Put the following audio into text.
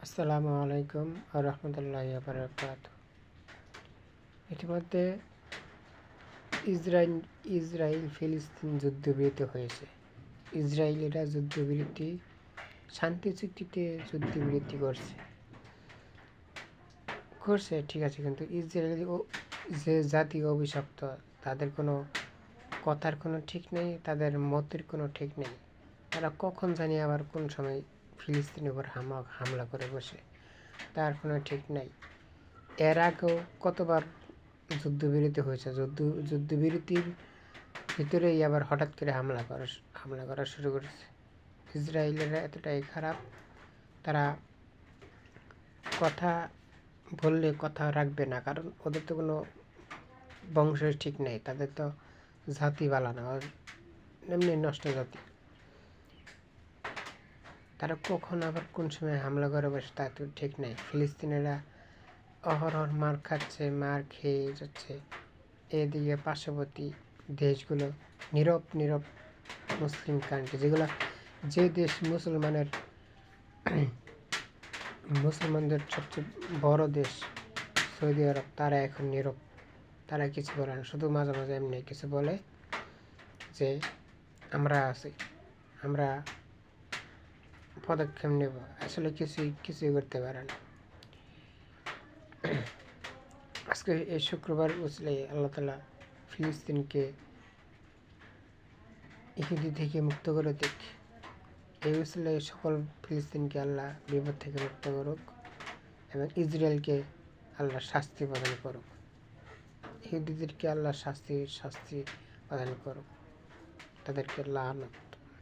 আসসালামু আলাইকুম রহমতুল্লাহি ওয়া বারাকাতুহু। ইতিমধ্যে ইসরায়েল ইসরায়েল ফিলিস্তিন যুদ্ধবিরতি হয়েছে। ইসরায়েলিরা যুদ্ধবিরতি শান্তি চুক্তিতে যুদ্ধবিরতি করছে ঠিক আছে, কিন্তু ইসরায়েলি যে জাতি অভিশপ্ত, তাদের কোনো কথার কোনো ঠিক নেই, তাদের মতের কোনো ঠিক নেই। তারা কখন জানি আবার কোন সময় ফিলিস্তিনের উপর হামলা করে বসে, তার কোনো ঠিক নাই। এর আগেও কতবার যুদ্ধবিরতি হয়েছে, যুদ্ধবিরতির ভিতরেই আবার হঠাৎ করে হামলা করা শুরু করেছে। ইসরায়েলেরা এতটাই খারাপ, তারা কথা বললে কথা রাখবে না, কারণ ওদের তো কোনো বংশের ঠিক নেই, তাদের তো জাতি বালা না, এমনি নষ্ট জাতি। তারা কখন আবার কোন সময় হামলা করে বসে তা তো ঠিক নেই। ফিলিস্তিনিরা অহরহ মার খাচ্ছে, মার খেয়ে যাচ্ছে। এদিকে পার্শ্ববর্তী দেশগুলো নীরব মুসলিম কান্ট্রি, যে দেশ মুসলমানদের সবচেয়ে বড় দেশ সৌদি আরব, তারা এখন নীরব, তারা কিছু বলে না। শুধু মাঝে মাঝে এমনি কিছু বলে যে আমরা আছি, আমরা পদক্ষেপ নেব, আসলে কিছুই করতে পারে না। আজকে এই শুক্রবার বুঝলে আল্লাহ তাআলা ফিলিস্তিনকে ইহুদি থেকে মুক্ত করে দিক। এই উসিলায় সকল ফিলিস্তিনকে আল্লাহ বিপদ থেকে মুক্ত করুক এবং ইসরায়েলকে আল্লাহ শাস্তি প্রদান করুক, ইহুদিদেরকে আল্লাহ শাস্তি প্রদান করুক, তাদেরকে লানত